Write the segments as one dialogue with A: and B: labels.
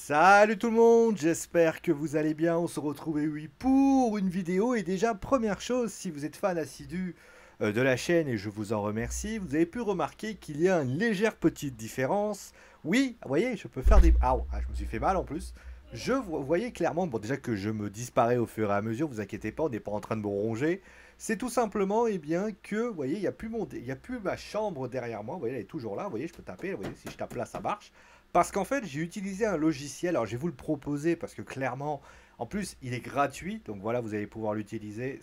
A: Salut tout le monde, j'espère que vous allez bien. On se retrouve oui pour une vidéo. Et déjà, première chose, si vous êtes fan assidu de la chaîne, et je vous en remercie, vous avez pu remarquer qu'il y a une légère petite différence. Oui, vous voyez, je peux faire des... Ah, je me suis fait mal en plus. Vous voyez clairement, bon déjà que je me disparais au fur et à mesure, vous inquiétez pas, on n'est pas en train de me ronger. C'est tout simplement, eh bien, que, vous voyez, il y a plus ma chambre derrière moi. Vous voyez, elle est toujours là. Vous voyez, je peux taper. Vous voyez, si je tape là, ça marche. Parce qu'en fait, j'ai utilisé un logiciel. Alors, je vais vous le proposer parce que clairement, en plus, il est gratuit. Donc voilà, vous allez pouvoir l'utiliser.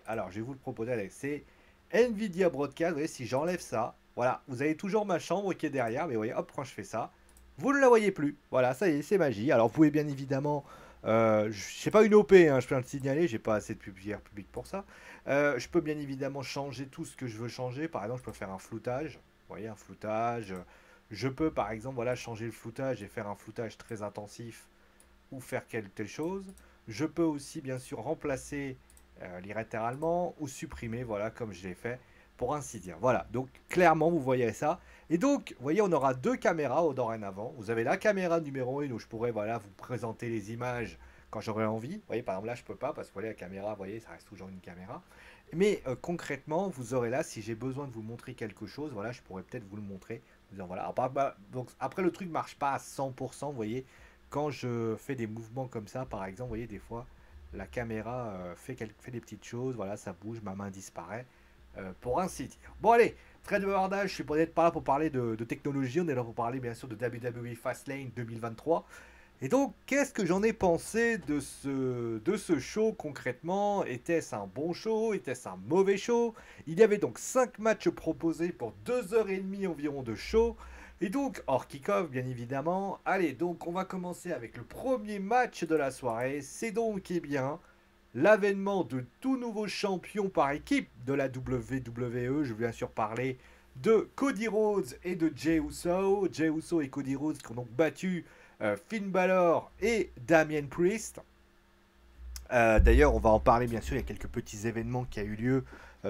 A: Alors, je vais vous le proposer, Alex. C'est NVIDIA Broadcast. Vous voyez, si j'enlève ça, voilà, vous avez toujours ma chambre qui est derrière. Mais vous voyez, hop, quand je fais ça, vous ne la voyez plus. Voilà, ça y est, c'est magie. Alors, vous pouvez bien évidemment, je sais pas une OP, hein, je peux le signaler, j'ai pas assez de public pour ça. Je peux bien évidemment changer tout ce que je veux changer. Par exemple, je peux faire un floutage. Vous voyez, un floutage. Je peux par exemple voilà, changer le floutage et faire un floutage très intensif ou faire telle chose. Je peux aussi bien sûr remplacer littéralement ou supprimer, voilà, comme je l'ai fait pour ainsi dire. Voilà, donc clairement vous voyez ça. Et donc, vous voyez, on aura deux caméras au dorénavant. Vous avez la caméra numéro 1 où je pourrais voilà, vous présenter les images quand j'aurai envie. Vous voyez, par exemple là, je peux pas parce que voilà, la caméra, vous voyez, ça reste toujours une caméra. Mais concrètement, vous aurez là, si j'ai besoin de vous montrer quelque chose, voilà, je pourrais peut-être vous le montrer. Voilà. Donc, après, le truc marche pas à 100%, vous voyez. Quand je fais des mouvements comme ça, par exemple, vous voyez, des fois, la caméra fait des petites choses, voilà, ça bouge, ma main disparaît, pour ainsi dire. Bon, allez, trêve de bavardage, je suis peut-être pas là pour parler de technologie, on est là pour parler, bien sûr, de WWE Fastlane 2023. Et donc, qu'est-ce que j'en ai pensé de ce show concrètement? Était-ce un bon show? Était-ce un mauvais show? Il y avait donc 5 matchs proposés pour 2h30 environ de show. Et donc, hors kick-off, bien évidemment. Allez, donc on va commencer avec le premier match de la soirée. C'est donc, eh bien, l'avènement de tout nouveau champion par équipe de la WWE. Je vais bien sûr parler de Cody Rhodes et de Jey Uso. Jey Uso et Cody Rhodes qui ont donc battu Finn Balor et Damien Priest. D'ailleurs, on va en parler bien sûr. Il y a quelques petits événements qui ont eu lieu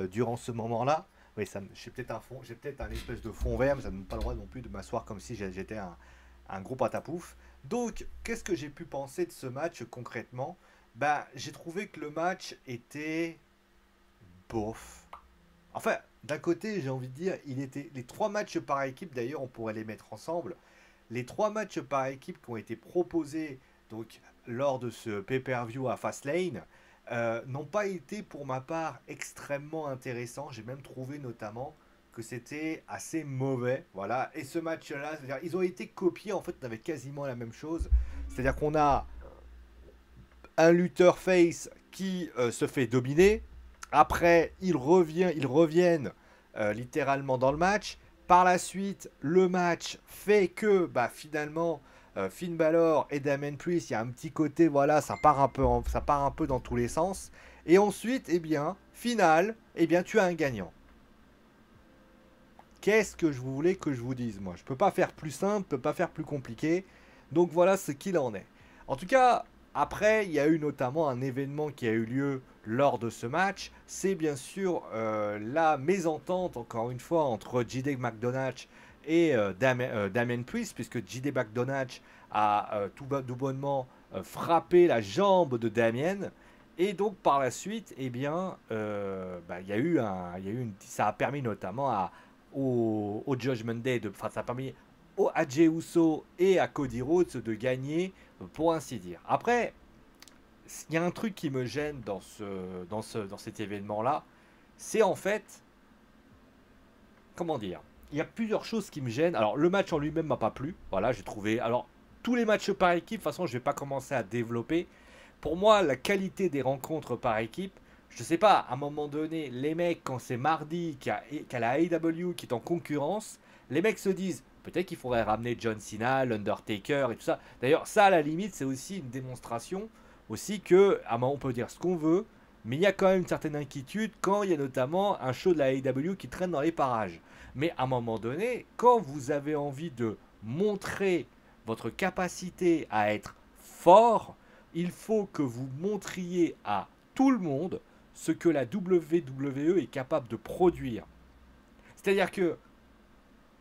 A: durant ce moment-là. Oui, j'ai peut-être un espèce de fond vert, mais ça ne me donne pas le droit non plus de m'asseoir comme si j'étais un gros patapouf. Donc, qu'est-ce que j'ai pu penser de ce match concrètement? Bah, j'ai trouvé que le match était bof. Enfin, d'un côté, j'ai envie de dire, il était les trois matchs par équipe. D'ailleurs, on pourrait les mettre ensemble. Les trois matchs par équipe qui ont été proposés donc lors de ce pay-per-view à Fastlane n'ont pas été pour ma part extrêmement intéressants. J'ai même trouvé notamment que c'était assez mauvais. Voilà. Et ce match-là, c'est-à-dire ils ont été copiés. En fait, on avait quasiment la même chose. C'est-à-dire qu'on a un lutteur face qui se fait dominer. Après, ils reviennent littéralement dans le match. Par la suite, le match fait que bah, finalement, Finn Balor et Damien Priest, il y a un petit côté, voilà, ça part un peu dans tous les sens. Et ensuite, eh bien, finale, eh bien, tu as un gagnant. Qu'est-ce que je voulais que je vous dise, moi? Je peux pas faire plus simple, je peux pas faire plus compliqué. Donc voilà ce qu'il en est. En tout cas, après, il y a eu notamment un événement qui a eu lieu lors de ce match. C'est bien sûr la mésentente, encore une fois, entre JD McDonagh et Damien Priest, puisque JD McDonagh a tout bonnement frappé la jambe de Damien. Et donc par la suite, eh bien, bah, ça a permis notamment au Judgment Day, enfin ça a permis à Jey Uso et à Cody Rhodes de gagner, pour ainsi dire. Après, il y a un truc qui me gêne dans cet événement-là, c'est en fait, comment dire, il y a plusieurs choses qui me gênent. Alors le match en lui-même m'a pas plu, voilà, j'ai trouvé, alors tous les matchs par équipe, de toute façon je vais pas commencer à développer. Pour moi, la qualité des rencontres par équipe, je sais pas, à un moment donné, les mecs, quand c'est mardi, qu'il y a la AEW qui est en concurrence, les mecs se disent, peut-être qu'il faudrait ramener John Cena, l'Undertaker et tout ça. D'ailleurs, ça, à la limite, c'est aussi une démonstration aussi que, à un moment, on peut dire ce qu'on veut, mais il y a quand même une certaine inquiétude quand il y a notamment un show de la AEW qui traîne dans les parages. Mais à un moment donné, quand vous avez envie de montrer votre capacité à être fort, il faut que vous montriez à tout le monde ce que la WWE est capable de produire. C'est-à-dire que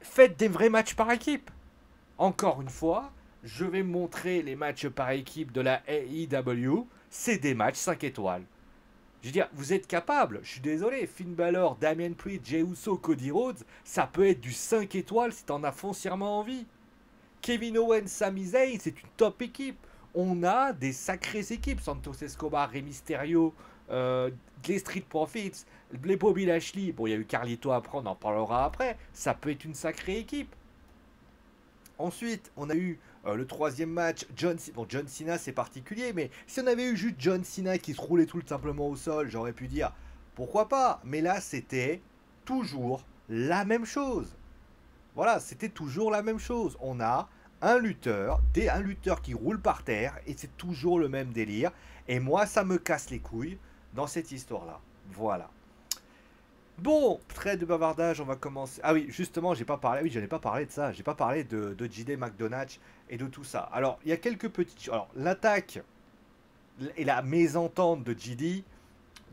A: faites des vrais matchs par équipe. Encore une fois, je vais montrer les matchs par équipe de la AEW. C'est des matchs 5 étoiles. Je veux dire, vous êtes capable, je suis désolé, Finn Balor, Damian Priest, Jey Uso, Cody Rhodes, ça peut être du 5 étoiles si t'en as foncièrement envie. Kevin Owens, Sami Zayn, c'est une top équipe. On a des sacrées équipes. Santos Escobar, Rey Mysterio, les Street Profits, les Bobby Lashley. Bon, il y a eu Carlito après, on en parlera après. Ça peut être une sacrée équipe. Ensuite, on a eu le troisième match. John Cena, c'est particulier, mais si on avait eu juste John Cena qui se roulait tout simplement au sol, j'aurais pu dire pourquoi pas. Mais là, c'était toujours la même chose. Voilà, c'était toujours la même chose. On a un lutteur qui roule par terre, et c'est toujours le même délire. Et moi, ça me casse les couilles dans cette histoire-là. Voilà. Bon, trêve de bavardage, on va commencer. Ah oui, justement, j'ai pas parlé. Oui, je n'ai pas parlé de ça. J'ai pas parlé de JD McDonagh et de tout ça. Alors, il y a quelques petites. Alors, l'attaque et la mésentente de JD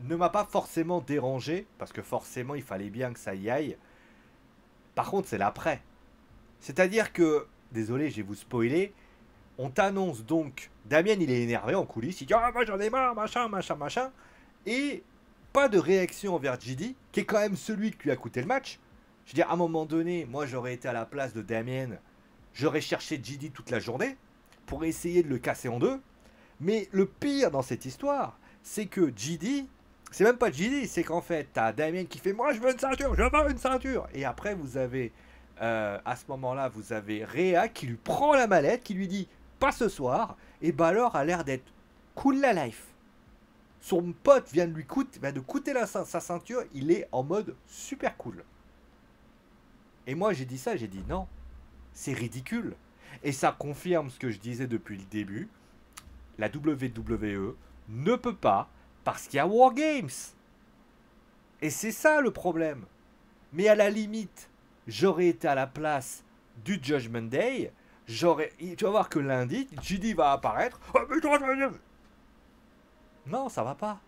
A: ne m'a pas forcément dérangé, parce que forcément, il fallait bien que ça y aille. Par contre, c'est l'après. C'est-à-dire que, désolé, je vais vous spoiler, on t'annonce donc, Damien il est énervé en coulisses, il dit ah moi j'en ai marre, machin, machin, machin, et pas de réaction envers JD, qui est quand même celui qui lui a coûté le match. Je veux dire, à un moment donné, moi j'aurais été à la place de Damien, j'aurais cherché JD toute la journée pour essayer de le casser en deux. Mais le pire dans cette histoire, c'est que JD, c'est même pas JD, c'est qu'en fait, t'as Damien qui fait moi je veux une ceinture, je veux une ceinture. Et après, vous avez, à ce moment-là, vous avez Rhea qui lui prend la mallette, qui lui dit pas ce soir. Et Balor a l'air d'être cool la life. Son pote vient de lui coûter, sa ceinture, il est en mode super cool. Et moi j'ai dit ça, j'ai dit non, c'est ridicule. Et ça confirme ce que je disais depuis le début. La WWE ne peut pas parce qu'il y a War Games. Et c'est ça le problème. Mais à la limite, j'aurais été à la place du Judgment Day. Tu vas voir que lundi, JD va apparaître. Non, ça va pas.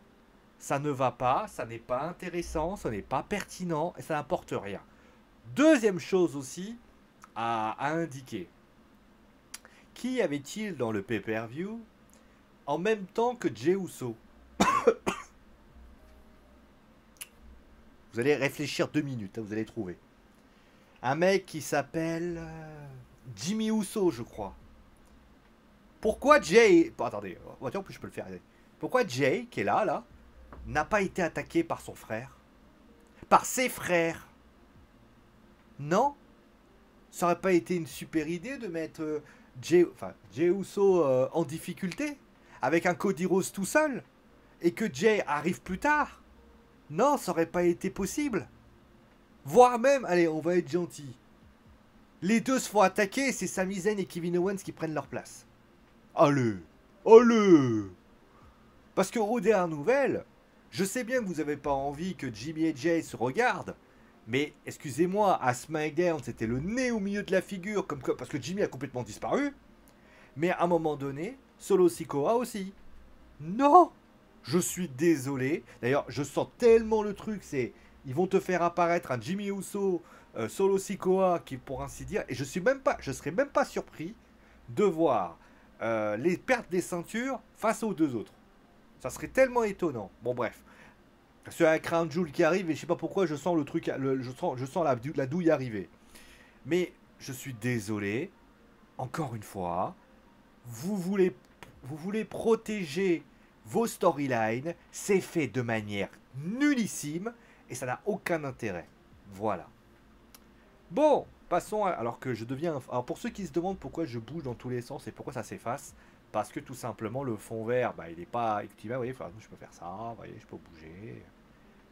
A: Ça ne va pas, ça n'est pas intéressant, ça n'est pas pertinent et ça n'apporte rien. Deuxième chose aussi à indiquer. Qui avait-il dans le pay-per-view en même temps que Jey Uso? Vous allez réfléchir 2 minutes, hein, vous allez trouver. Un mec qui s'appelle Jimmy Uso, je crois. Pourquoi Jay... Bon, attendez, en plus je peux le faire. Pourquoi Jay, qui est là, n'a pas été attaqué par son frère? Par ses frères? Non? Ça aurait pas été une super idée de mettre Jey Uso en difficulté? Avec un Cody Rhodes tout seul? Et que Jay arrive plus tard? Non, ça aurait pas été possible. Voire même, allez, on va être gentil. Les deux se font attaquer, c'est Sami Zayn et Kevin Owens qui prennent leur place. Allez, allez. Parce que aux dernières nouvelles, je sais bien que vous n'avez pas envie que Jimmy et Jay se regardent, mais excusez-moi, à SmackDown, c'était le nez au milieu de la figure, parce que Jimmy a complètement disparu. Mais à un moment donné, Solo Sikoa aussi. Non, je suis désolé. D'ailleurs, je sens tellement le truc, c'est... Ils vont te faire apparaître un Jimmy Uso, Solo Sikoa, qui pour ainsi dire, et je serais même pas surpris de voir les pertes des ceintures face aux deux autres. Ça serait tellement étonnant. Bon bref, c'est un Crown Jewel qui arrive et je sais pas pourquoi je sens le truc, je sens la douille arriver. Mais je suis désolé. Encore une fois, vous voulez protéger vos storylines, c'est fait de manière nullissime. Et ça n'a aucun intérêt. Voilà. Bon, passons à... Alors que je deviens... Alors pour ceux qui se demandent pourquoi je bouge dans tous les sens et pourquoi ça s'efface, parce que tout simplement le fond vert, bah, il n'est pas activé. Vous voyez, je peux faire ça, vous voyez, je peux bouger.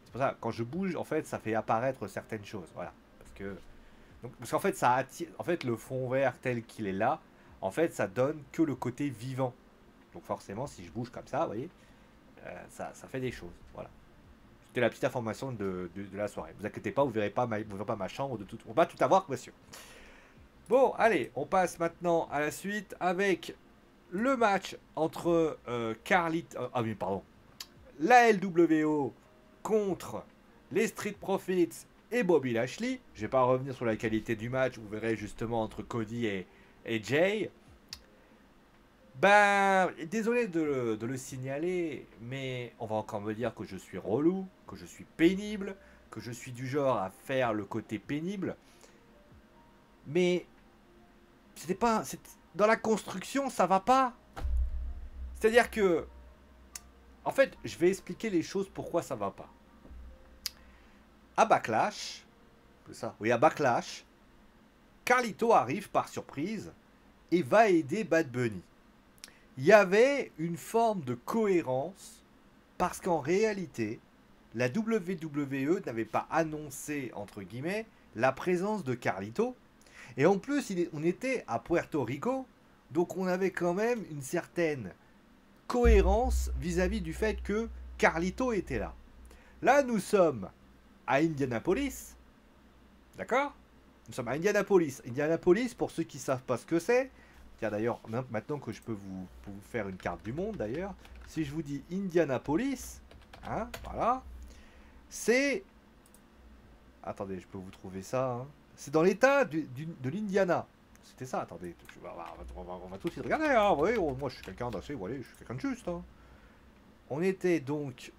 A: C'est pour ça, quand je bouge, en fait, ça fait apparaître certaines choses. Voilà. Parce qu'en fait, ça attire... En fait, le fond vert tel qu'il est là, en fait, ça donne que le côté vivant. Donc forcément, si je bouge comme ça, vous voyez, ça fait des choses. Voilà. C'était la petite information de la soirée. Vous inquiétez pas, vous verrez pas ma chambre. On va tout avoir, monsieur. Bon, allez, on passe maintenant à la suite avec le match entre la LWO contre les Street Profits et Bobby Lashley. Je vais pas revenir sur la qualité du match. Vous verrez justement entre Cody et Jay. Ben, désolé de le signaler, mais on va encore me dire que je suis relou, que je suis pénible, que je suis du genre à faire le côté pénible. Mais c'était pas, dans la construction, ça va pas. C'est-à-dire que, en fait, je vais expliquer les choses pourquoi ça va pas. À Backlash, c'est ça, oui, à Backlash, Carlito arrive par surprise et va aider Bad Bunny. Il y avait une forme de cohérence parce qu'en réalité, la WWE n'avait pas annoncé, entre guillemets, la présence de Carlito. Et en plus, on était à Puerto Rico, donc on avait quand même une certaine cohérence vis-à-vis du fait que Carlito était là. Là, nous sommes à Indianapolis, d'accord? Nous sommes à Indianapolis. Indianapolis, pour ceux qui ne savent pas ce que c'est, tiens d'ailleurs, maintenant que je peux vous faire une carte du monde d'ailleurs, si je vous dis Indianapolis, hein, voilà, c'est... Attendez, je peux vous trouver ça, hein. C'est dans l'état de l'Indiana. C'était ça, attendez, on va tout de suite regarder, hein, vous voyez, moi je suis quelqu'un d'assez, vous voyez, je suis quelqu'un de juste, hein. On était donc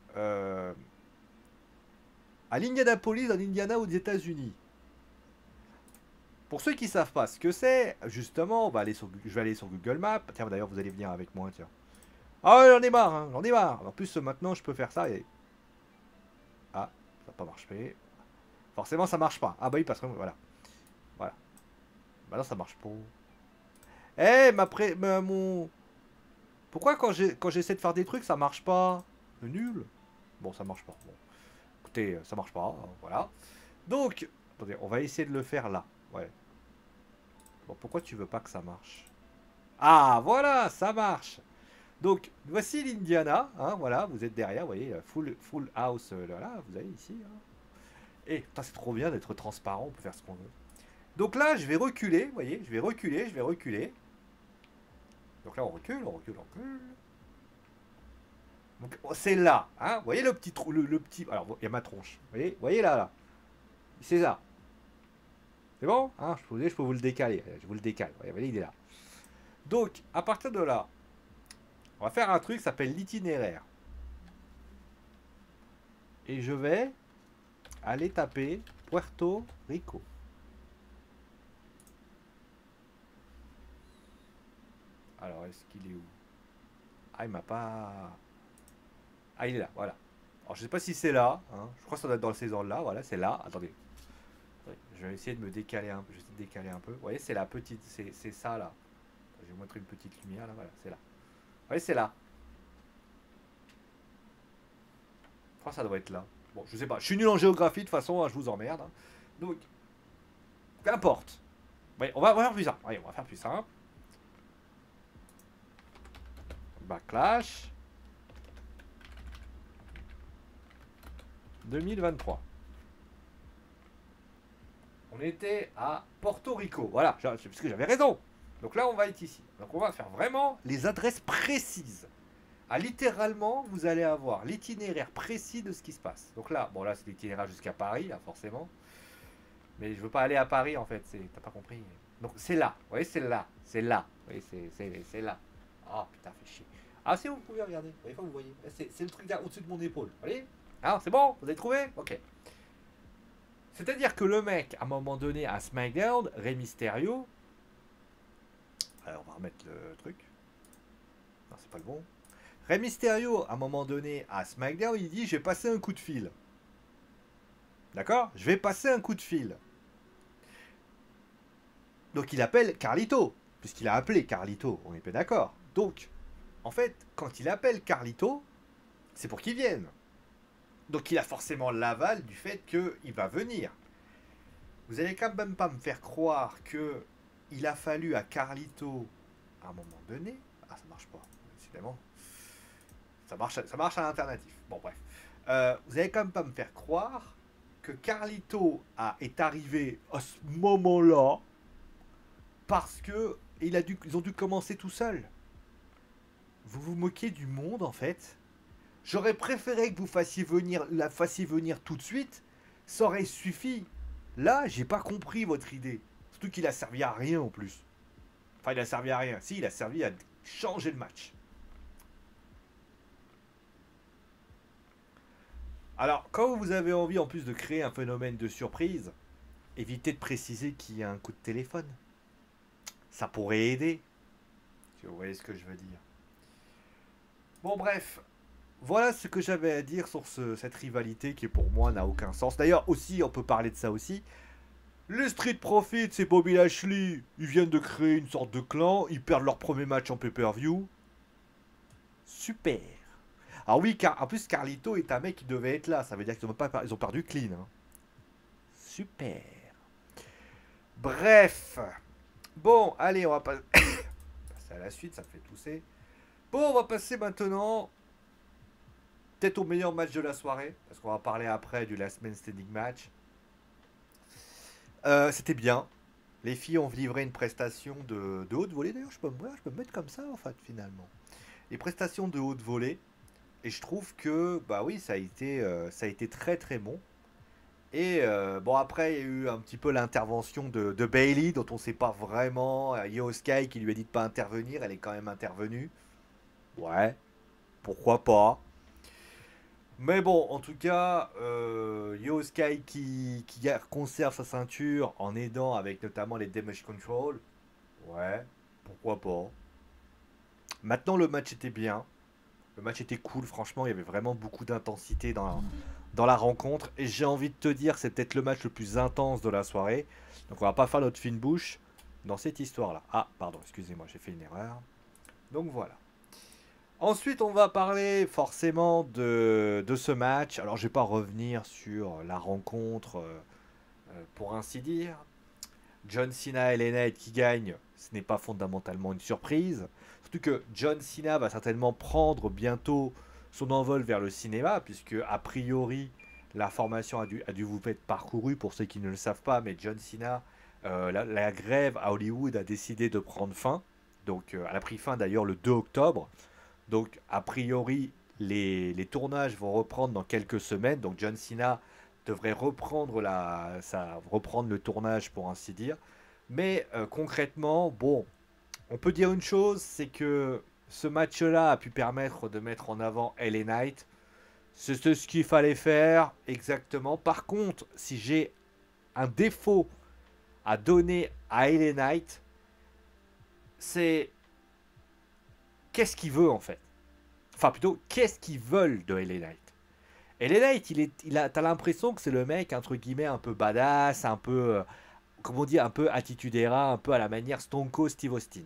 A: à l'Indianapolis, en Indiana, aux États-Unis. Pour ceux qui ne savent pas ce que c'est, justement, je vais aller sur Google Maps. Tiens, d'ailleurs, vous allez venir avec moi, tiens. Ah, j'en ai marre, hein, j'en ai marre. En plus, maintenant, je peux faire ça et... Ah, ça n'a pas marché. Forcément, ça marche pas. Ah bah oui, parce que... Voilà. Voilà. Bah non, ça marche pas. Eh, mon... Pourquoi quand j'essaie de faire des trucs, ça marche pas? C'est nul. Bon, ça marche pas. Bon. Écoutez, ça marche pas, voilà. Donc, attendez, on va essayer de le faire là. Ouais. Bon, pourquoi tu veux pas que ça marche? Ah, voilà, ça marche. Donc, voici l'Indiana, hein, voilà, vous êtes derrière, vous voyez, full house, là, vous avez ici. Hein. Et, c'est trop bien d'être transparent, on peut faire ce qu'on veut. Donc là, je vais reculer, vous voyez, je vais reculer. Donc là, on recule. Donc, c'est là, hein, vous voyez le petit trou, le petit... Alors, il y a ma tronche, vous voyez là. C'est ça. C'est bon, hein, je peux vous le décaler, je vous le décale, vous voyez, il est là. Donc, à partir de là, on va faire un truc qui s'appelle l'itinéraire. Et je vais aller taper Puerto Rico. Alors, est-ce qu'il est où? Ah, il m'a pas... Ah, il est là, voilà. Alors, je sais pas si c'est là. Hein. Je crois que ça doit être dans ces ordres-là. Voilà, c'est là. Attendez. Je vais essayer de me décaler un peu. Je vais essayer de décaler un peu. Vous voyez, c'est la petite... C'est ça, là. Je vais vous montrer une petite lumière, là. Voilà, c'est là. Vous voyez, c'est là. Je crois que ça doit être là. Bon, je sais pas. Je suis nul en géographie, de toute façon, hein, je vous emmerde. Hein. Donc, qu'importe. Ouais, on va faire plus simple. Allez, on va faire plus simple. Backlash 2023. On était à Porto Rico. Voilà, parce que j'avais raison. Donc là, on va être ici. Donc on va faire vraiment les adresses précises. Ah, littéralement, vous allez avoir l'itinéraire précis de ce qui se passe. Donc là, bon là, c'est l'itinéraire jusqu'à Paris, là, forcément. Mais je veux pas aller à Paris, en fait. T'as pas compris. Donc c'est là. Vous voyez, c'est là. C'est là. Vous voyez, c'est là. Ah, putain, fait chier. Ah, si, vous pouvez regarder. Vous voyez. C'est le truc là au-dessus de mon épaule. Vous voyez? Ah, c'est bon? Vous avez trouvé? Ok. C'est-à-dire que le mec, à un moment donné, à SmackDown, Rey Mysterio... Alors, on va remettre le truc. Non, c'est pas le bon. Rey Mysterio, à un moment donné, à SmackDown, il dit, je vais passer un coup de fil. D'accord? Je vais passer un coup de fil. Donc, il appelle Carlito. Puisqu'il a appelé Carlito. On est pas d'accord. Donc, en fait, quand il appelle Carlito, c'est pour qu'il vienne. Donc il a forcément l'aval du fait qu'il va venir. Vous allez quand même pas me faire croire que il a fallu à Carlito, à un moment donné... Ah, ça marche pas, décidément. Ça marche à l'alternative. Bon, bref. Vous allez quand même pas me faire croire que Carlito est arrivé à ce moment-là parce que ils ont dû commencer tout seuls. Vous vous moquez du monde, en fait. J'aurais préféré que vous la fassiez venir tout de suite. Ça aurait suffi. Là, j'ai pas compris votre idée. Surtout qu'il a servi à rien en plus. Enfin, il a servi à rien. Si, il a servi à changer le match. Alors, quand vous avez envie en plus de créer un phénomène de surprise, évitez de préciser qu'il y a un coup de téléphone. Ça pourrait aider. Si vous voyez ce que je veux dire. Bon, bref. Voilà ce que j'avais à dire sur cette rivalité qui pour moi n'a aucun sens. D'ailleurs aussi, on peut parler de ça aussi. Les Street Profits et Bobby Lashley, ils viennent de créer une sorte de clan. Ils perdent leur premier match en pay-per-view. Super. Alors oui, car en plus Carlito est un mec qui devait être là. Ça veut dire qu'ils ont perdu clean. Hein. Super. Bref. Bon, allez, on va passer à la suite. Ça me fait tousser. Bon, on va passer maintenant peut-être au meilleur match de la soirée. Parce qu'on va parler après du Last Man Standing match. C'était bien. Les filles ont livré une prestation de haute volée. D'ailleurs, je peux me mettre comme ça, en fait, finalement. Les prestations de haute volée. Et je trouve que, bah oui, ça a été très très bon. Et bon, après, il y a eu un petit peu l'intervention de Bailey, dont on ne sait pas vraiment. Io Sky qui lui a dit de pas intervenir, elle est quand même intervenue. Ouais, pourquoi pas. Mais bon, en tout cas, Io Sky qui conserve sa ceinture en aidant avec notamment les Damage Control. Ouais, pourquoi pas. Maintenant, le match était bien. Le match était cool, franchement, il y avait vraiment beaucoup d'intensité dans la rencontre. Et j'ai envie de te dire, c'est peut-être le match le plus intense de la soirée. Donc on va pas faire notre fine bouche dans cette histoire-là. Ah, pardon, excusez-moi, j'ai fait une erreur. Donc voilà. Ensuite, on va parler forcément de ce match. Alors, je vais pas revenir sur la rencontre, pour ainsi dire. John Cena et LA Knight qui gagnent, ce n'est pas fondamentalement une surprise. Surtout que John Cena va certainement prendre bientôt son envol vers le cinéma, puisque a priori la formation a dû vous être parcourue pour ceux qui ne le savent pas, mais John Cena, la grève à Hollywood a décidé de prendre fin. Donc elle a pris fin d'ailleurs le 2 octobre. Donc a priori les tournages vont reprendre dans quelques semaines. Donc John Cena devrait reprendre reprendre le tournage pour ainsi dire. Mais concrètement, bon, on peut dire une chose, c'est que ce match-là a pu permettre de mettre en avant LA Knight. C'est ce qu'il fallait faire exactement. Par contre, si j'ai un défaut à donner à LA Knight, c'est qu'est-ce qu'il veut en fait. Enfin plutôt, qu'est-ce qu'ils veulent de LA Knight. LA Knight, t'as l'impression que c'est le mec, entre guillemets, un peu badass, un peu, comment dire, un peu attitudera, un peu à la manière Stone Cold Steve Austin.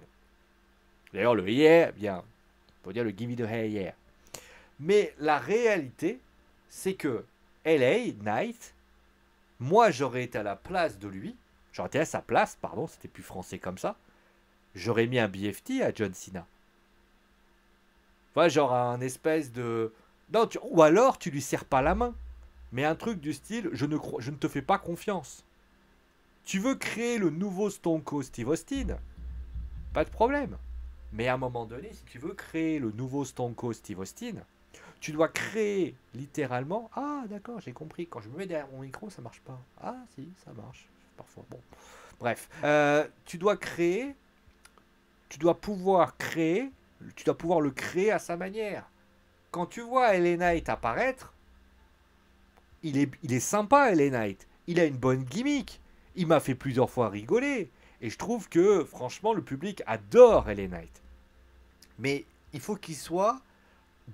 A: D'ailleurs, le yeah, bien, on peut dire le give me the hey yeah. Mais la réalité, c'est que LA Knight, moi j'aurais été à la place de lui, j'aurais été à sa place, pardon, c'était plus français comme ça, j'aurais mis un BFT à John Cena. Voilà, genre un espèce de... Non, ou alors tu lui serres pas la main. Mais un truc du style, je ne te fais pas confiance. Tu veux créer le nouveau Stone Cold Steve Austin, pas de problème. Mais à un moment donné, si tu veux créer le nouveau Stone Cold Steve Austin, tu dois créer littéralement... Ah d'accord, j'ai compris. Quand je me mets derrière mon micro, ça marche pas. Ah si, ça marche. Parfois, bon. Bref. Tu dois créer... Tu dois pouvoir créer... Tu dois pouvoir le créer à sa manière. Quand tu vois LA Knight apparaître, il est sympa, LA Knight. Il a une bonne gimmick. Il m'a fait plusieurs fois rigoler. Et je trouve que, franchement, le public adore LA Knight. Mais il faut qu'il soit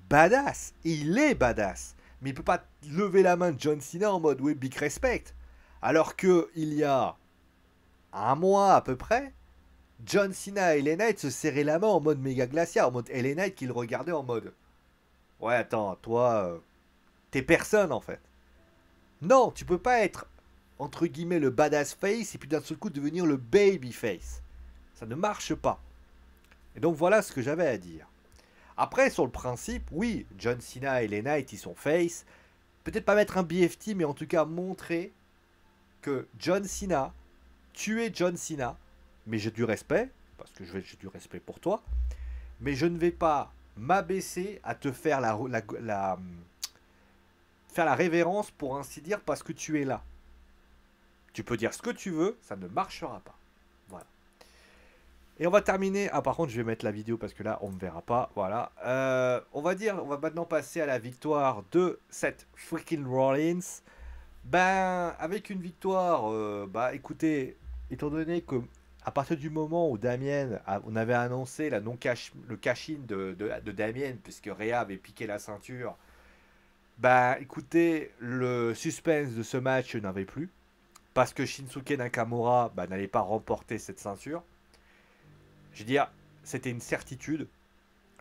A: badass. Et il est badass. Mais il ne peut pas lever la main de John Cena en mode, oui, big respect. Alors que il y a un mois à peu près, John Cena et LA Knight se serraient la main en mode méga glaciaire. En mode LA Knight qui le regardait en mode... Ouais, attends, toi, t'es personne en fait. Non, tu peux pas être, entre guillemets, le badass face et puis d'un seul coup devenir le baby face. Ça ne marche pas. Et donc voilà ce que j'avais à dire. Après, sur le principe, oui, John Cena et LA Knight, ils sont face. Peut-être pas mettre un BFT, mais en tout cas montrer que John Cena, tu es John Cena, mais j'ai du respect, parce que j'ai du respect pour toi, mais je ne vais pas m'abaisser à te faire faire la révérence pour ainsi dire parce que tu es là. Tu peux dire ce que tu veux, ça ne marchera pas. Voilà. Et on va terminer. Ah, par contre, je vais mettre la vidéo parce que là, on ne verra pas. Voilà. On va maintenant passer à la victoire de cette freaking Rollins. Ben, avec une victoire, bah écoutez, étant donné que à partir du moment où on avait annoncé le cash-in de Damien, puisque Rhea avait piqué la ceinture, bah écoutez, le suspense de ce match n'avait plus, parce que Shinsuke Nakamura bah, n'allait pas remporter cette ceinture. Je veux dire, c'était une certitude.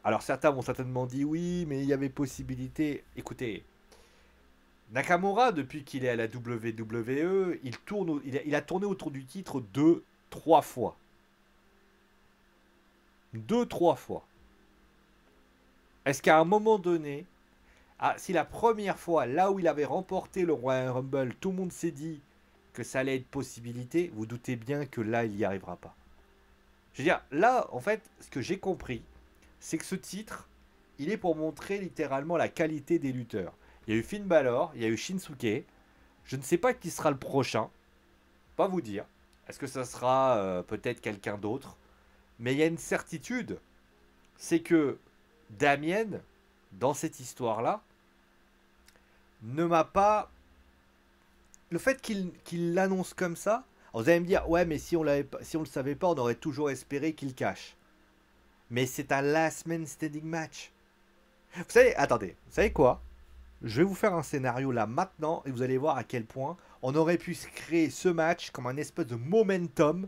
A: Alors certains m'ont certainement dit oui, mais il y avait possibilité. Écoutez, Nakamura, depuis qu'il est à la WWE, il a tourné autour du titre trois fois. Trois fois. Est-ce qu'à un moment donné, si la première fois, là où il avait remporté le Royal Rumble, tout le monde s'est dit que ça allait être possibilité, vous doutez bien que là, il n'y arrivera pas. Je veux dire, là, en fait, ce que j'ai compris, c'est que ce titre, il est pour montrer littéralement la qualité des lutteurs. Il y a eu Finn Balor, il y a eu Shinsuke. Je ne sais pas qui sera le prochain. Pas vous dire. Est-ce que ça sera peut-être quelqu'un d'autre? Mais il y a une certitude. C'est que Damien, dans cette histoire-là, ne m'a pas... Le fait qu'il l'annonce comme ça... Alors vous allez me dire, ouais, mais si on le savait pas, on aurait toujours espéré qu'il cache. Mais c'est un last man standing match. Vous savez, attendez, vous savez quoi? Je vais vous faire un scénario là maintenant et vous allez voir à quel point on aurait pu créer ce match comme un espèce de momentum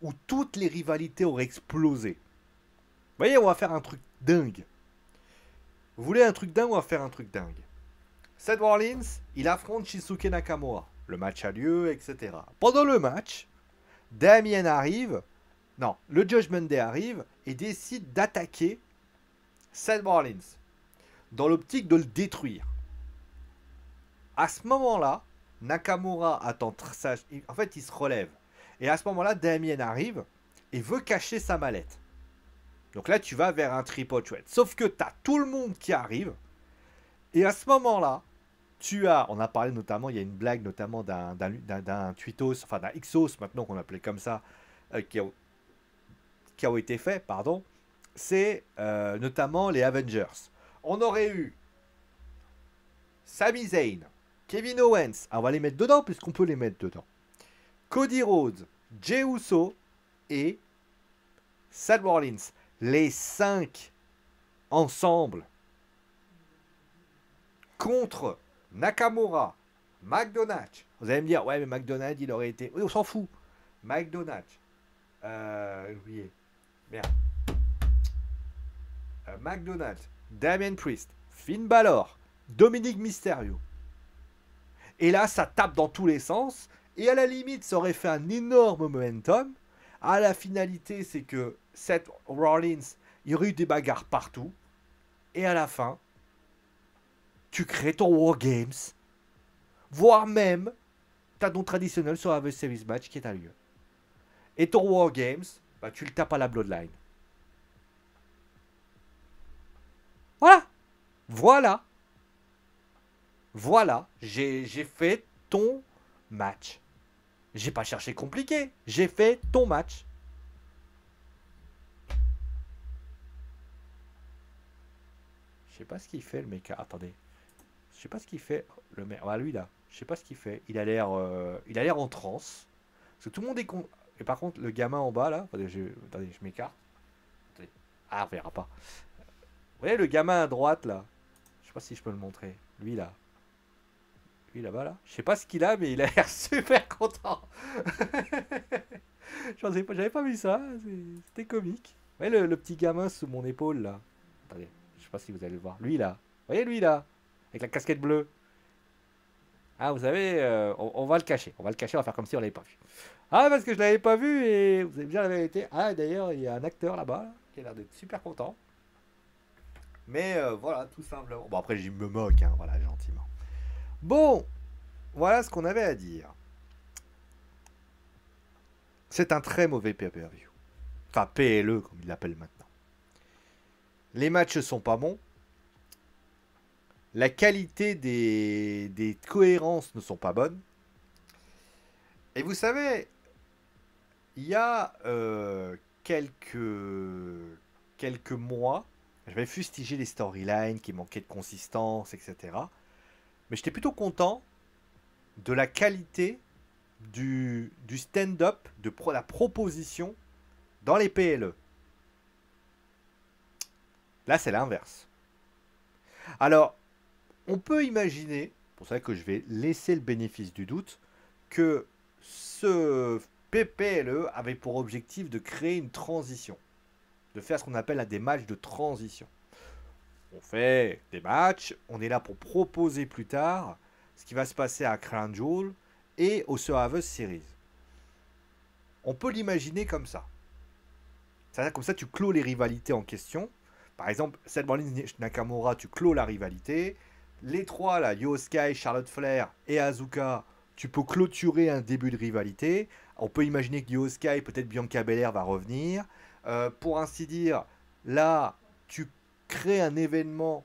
A: où toutes les rivalités auraient explosé. Vous voyez, on va faire un truc dingue. Vous voulez un truc dingue, on va faire un truc dingue. Seth Rollins, il affronte Shinsuke Nakamura. Le match a lieu, etc. Pendant le match, Damien arrive, non, le Judgment Day arrive et décide d'attaquer Seth Rollins dans l'optique de le détruire. À ce moment-là, Nakamura attend ça. En fait, il se relève. Et à ce moment-là, Damien arrive et veut cacher sa mallette. Donc là, tu vas vers un triple threat. Sauf que tu as tout le monde qui arrive. Et à ce moment-là, on a parlé notamment, il y a une blague notamment d'un tweetos, enfin d'un Xos maintenant qu'on appelait comme ça, qui a été fait, pardon. C'est notamment les Avengers. On aurait eu Sami Zayn, Kevin Owens, on va les mettre dedans puisqu'on peut les mettre dedans. Cody Rhodes, Jey Uso et Seth Rollins. Les 5 ensemble contre Nakamura, McDonald's. Vous allez me dire, ouais, mais McDonald's, il aurait été... Oui, on s'en fout. McDonald's. Oubliez. Merde. McDonald's, Damien Priest, Finn Balor, Dominic Mysterio. Et là, ça tape dans tous les sens. Et à la limite, ça aurait fait un énorme momentum. À la finalité, c'est que Seth Rollins, il y aurait eu des bagarres partout. Et à la fin, tu crées ton War Games. Voire même, tu as ton traditionnel sur Survivor Series match qui est à lieu. Et ton War Games, bah, tu le tapes à la Bloodline. Voilà. Voilà. Voilà. J'ai fait ton match. J'ai pas cherché compliqué. J'ai fait ton match. Je sais pas ce qu'il fait le mec. Attendez. Je sais pas ce qu'il fait le mec. Ah lui là. Je sais pas ce qu'il fait. Il a l'air en transe. Parce que tout le monde est con. Et par contre le gamin en bas là. Attendez, je m'écarte. Ah, on verra pas. Vous voyez le gamin à droite là. Je sais pas si je peux le montrer. Lui là. Lui là-bas là. Je sais pas ce qu'il a, mais il a l'air super content. J'avais pas vu ça. C'était comique. Vous voyez le petit gamin sous mon épaule là. Attendez, je sais pas si vous allez le voir. Lui là. Vous voyez lui là. Avec la casquette bleue. Ah, vous savez, on va le cacher. On va le cacher, on va faire comme si on l'avait pas vu. Ah, parce que je l'avais pas vu et vous avez bien la vérité. Ah, d'ailleurs, il y a un acteur là-bas là, qui a l'air d'être super content. Mais voilà, tout simplement. Bon, après, je me moque, hein, voilà, gentiment. Bon, voilà ce qu'on avait à dire. C'est un très mauvais pay-per-view. Enfin, PLE, comme il l'appelle maintenant. Les matchs sont pas bons. La qualité des cohérences ne sont pas bonnes. Et vous savez, il y a quelques, quelques mois, j'avais fustigé les storylines qui manquaient de consistance, etc. Mais j'étais plutôt content de la qualité du stand-up, la proposition dans les PLE. Là, c'est l'inverse. Alors, on peut imaginer, pour ça que je vais laisser le bénéfice du doute, que ce PPLE avait pour objectif de créer une transition, de faire ce qu'on appelle des matchs de transition. On fait des matchs, on est là pour proposer plus tard ce qui va se passer à Crown Jewel et au Survivor Series. On peut l'imaginer comme ça. C'est-à-dire comme ça, tu clôt les rivalités en question. Par exemple, Seth Rollins, Nakamura, tu clôt la rivalité. Les trois, là, Io Sky, Charlotte Flair et Asuka, tu peux clôturer un début de rivalité. On peut imaginer que Io Sky, peut-être Bianca Belair va revenir. Pour ainsi dire, là, tu crées un événement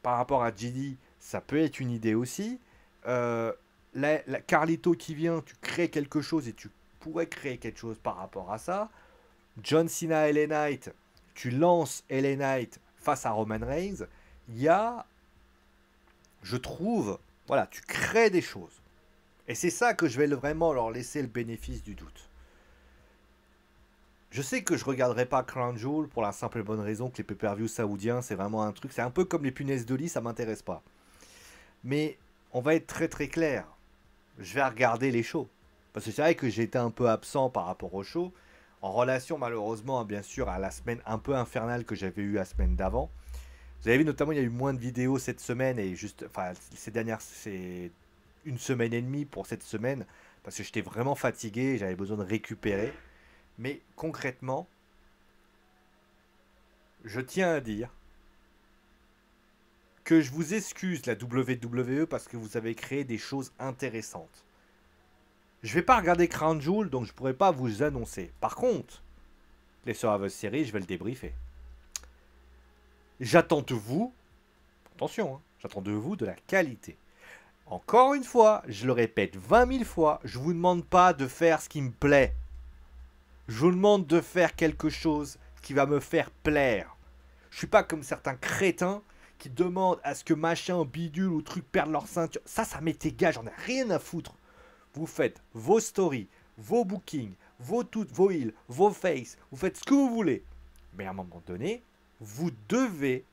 A: par rapport à JD, ça peut être une idée aussi. La Carlito qui vient, tu crées quelque chose et tu pourrais créer quelque chose par rapport à ça. John Cena, LA Knight, tu lances LA Knight face à Roman Reigns. Il y a, je trouve, voilà, tu crées des choses. Et c'est ça que je vais vraiment leur laisser le bénéfice du doute. Je sais que je regarderai pas Crown Jewel pour la simple et bonne raison que les pay-per-views saoudiens, c'est vraiment un truc, c'est un peu comme les punaises de lit, ça m'intéresse pas. Mais on va être très très clair. Je vais regarder les shows. Parce que c'est vrai que j'ai été un peu absent par rapport aux shows, en relation malheureusement bien sûr à la semaine un peu infernale que j'avais eue la semaine d'avant. Vous avez vu notamment il y a eu moins de vidéos cette semaine et juste, enfin c'est une semaine et demie pour cette semaine parce que j'étais vraiment fatigué, j'avais besoin de récupérer. Mais concrètement, je tiens à dire que je vous excuse la WWE parce que vous avez créé des choses intéressantes. Je vais pas regarder Crown Jewel, donc je pourrais pas vous annoncer. Par contre, les Survivor Series, je vais le débriefer. J'attends de vous, attention, hein, j'attends de vous de la qualité. Encore une fois, je le répète 20 000 fois, je vous demande pas de faire ce qui me plaît. Je vous demande de faire quelque chose qui va me faire plaire. Je suis pas comme certains crétins qui demandent à ce que machin, bidule ou truc perdent leur ceinture. Ça m'est égal, j'en ai rien à foutre. Vous faites vos stories, vos bookings, vos heals, vos faces, vous faites ce que vous voulez. Mais à un moment donné, vous devez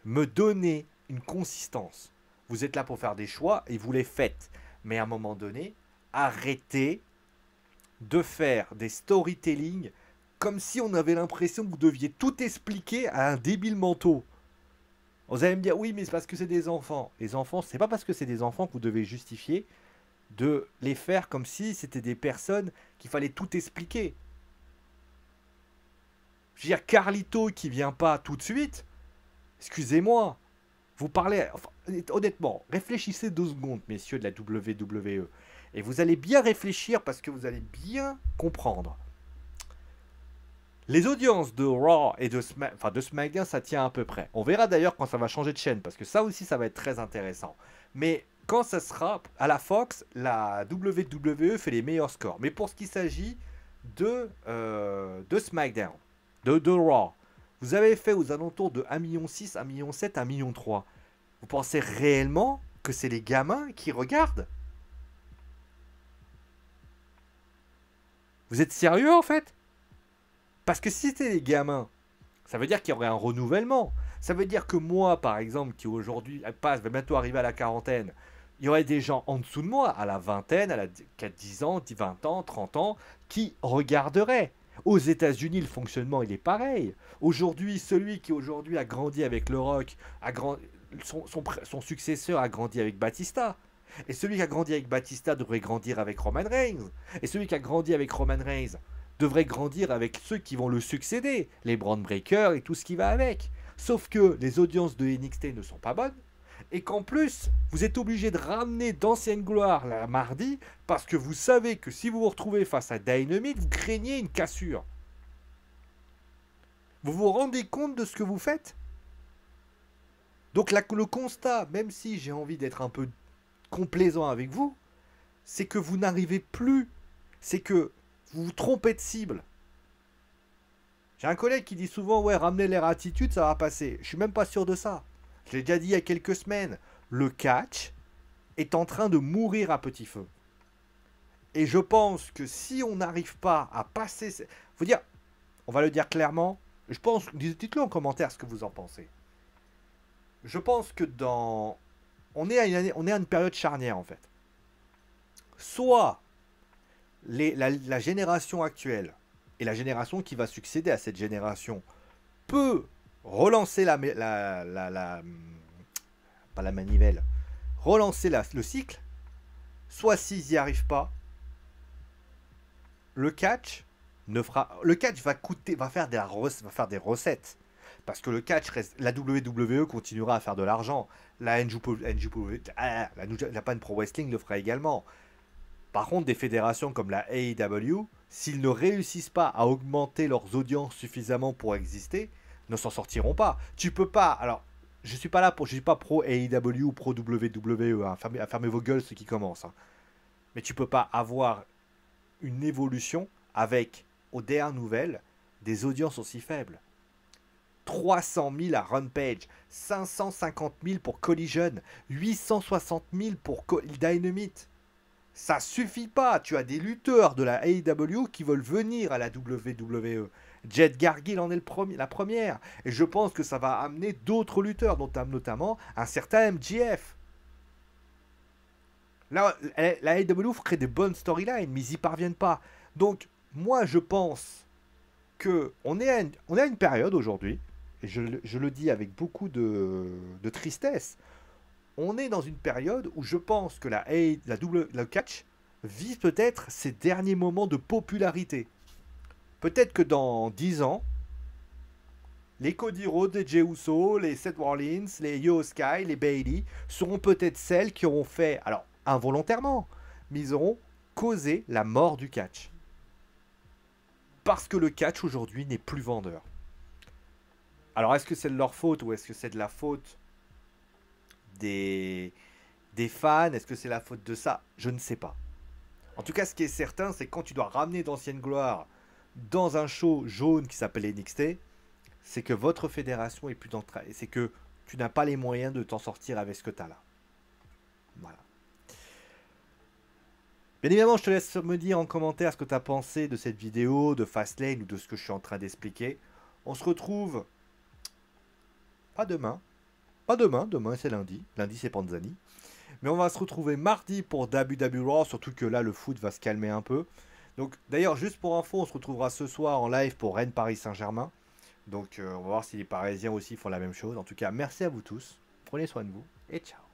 A: me donner une consistance. Vous êtes là pour faire des choix et vous les faites. Mais à un moment donné, arrêtez de faire des storytelling comme si on avait l'impression que vous deviez tout expliquer à un débile manteau. Vous allez me dire, oui, mais c'est parce que c'est des enfants. Les enfants, c'est pas parce que c'est des enfants que vous devez justifier de les faire comme si c'était des personnes qu'il fallait tout expliquer. Je veux dire, Carlito qui vient pas tout de suite, excusez-moi, vous parlez, enfin, honnêtement, réfléchissez 2 secondes, messieurs de la WWE, et vous allez bien réfléchir parce que vous allez bien comprendre. Les audiences de Raw et de SmackDown, ça tient à peu près. On verra d'ailleurs quand ça va changer de chaîne, parce que ça aussi, ça va être très intéressant. Mais quand ça sera à la Fox, la WWE fait les meilleurs scores. Mais pour ce qui s'agit de SmackDown, de Raw, vous avez fait aux alentours de 1,6 million, 1,7 million, 1,3 million. Vous pensez réellement que c'est les gamins qui regardent? Vous êtes sérieux en fait? Parce que si c'était les gamins, ça veut dire qu'il y aurait un renouvellement. Ça veut dire que moi, par exemple, qui aujourd'hui va bientôt arriver à la quarantaine, il y aurait des gens en dessous de moi, à la vingtaine, à la 10 ans, 20 ans, 30 ans, qui regarderaient. Aux États-Unis, le fonctionnement, il est pareil. Aujourd'hui, celui qui aujourd'hui a grandi avec le Rock, son successeur a grandi avec Batista. Et celui qui a grandi avec Batista devrait grandir avec Roman Reigns. Et celui qui a grandi avec Roman Reigns devrait grandir avec ceux qui vont le succéder, les Brand Breakers et tout ce qui va avec. Sauf que les audiences de NXT ne sont pas bonnes, et qu'en plus, vous êtes obligé de ramener d'anciennes gloires la mardi, parce que vous savez que si vous vous retrouvez face à Dynamite, vous craignez une cassure. Vous vous rendez compte de ce que vous faites? Donc le constat, même si j'ai envie d'être un peu complaisant avec vous, c'est que vous n'arrivez plus, c'est que vous vous trompez de cible. J'ai un collègue qui dit souvent, ouais, ramener l'air attitude, ça va passer. Je suis même pas sûr de ça. Je l'ai déjà dit il y a quelques semaines. Le catch est en train de mourir à petit feu. Et je pense que si on n'arrive pas à passer... Faut dire, on va le dire clairement, je pense, dites-le en commentaire ce que vous en pensez. Je pense que dans... on est à une période charnière en fait. Soit la génération actuelle et la génération qui va succéder à cette génération peut relancer pas la manivelle, relancer le cycle, soit s'ils n'y arrivent pas, le catch va faire des recettes. Parce que le catch reste, la WWE continuera à faire de l'argent. La Japan Pro Wrestling le fera également. Par contre, des fédérations comme la AEW, s'ils ne réussissent pas à augmenter leurs audiences suffisamment pour exister, ne s'en sortiront pas. Tu peux pas. Alors, je suis pas pro AEW ou pro WWE. Hein, fermez vos gueules ceux qui commencent. Hein. Mais tu peux pas avoir une évolution avec, aux dernières nouvelles, des audiences aussi faibles. 300 000 à Rampage, 550 000 pour Collision, 860 000 pour Dynamite. Ça suffit pas. Tu as des lutteurs de la AEW qui veulent venir à la WWE. Jet Gargill en est la première. Et je pense que ça va amener d'autres lutteurs, notamment un certain MJF. Là, la AEW crée des bonnes storylines, mais ils n'y parviennent pas. Donc, moi, je pense qu'on est à une période aujourd'hui, et je le dis avec beaucoup de tristesse, on est dans une période où je pense que le catch vit peut-être ses derniers moments de popularité. Peut-être que dans 10 ans, les Cody Rhodes, les Jey Uso, les Seth Rollins, les Io Sky, les Bayley seront peut-être celles qui auront fait, alors involontairement, mais ils auront causé la mort du catch. Parce que le catch aujourd'hui n'est plus vendeur. Alors est-ce que c'est de leur faute ou est-ce que c'est de la faute des fans? Est-ce que c'est la faute de ça? Je ne sais pas. En tout cas, ce qui est certain, c'est que quand tu dois ramener d'anciennes gloires dans un show jaune qui s'appelle NXT, c'est que votre fédération est plus dans et c'est que tu n'as pas les moyens de t'en sortir avec ce que tu as là. Voilà. Bien évidemment, je te laisse me dire en commentaire ce que tu as pensé de cette vidéo, de Fastlane ou de ce que je suis en train d'expliquer. On se retrouve pas demain. Pas demain, demain c'est lundi. Lundi c'est Panzani. Mais on va se retrouver mardi pour WWE Raw, surtout que là le foot va se calmer un peu. Donc d'ailleurs, juste pour info, on se retrouvera ce soir en live pour Rennes Paris Saint-Germain. Donc on va voir si les Parisiens aussi font la même chose. En tout cas, merci à vous tous. Prenez soin de vous et ciao.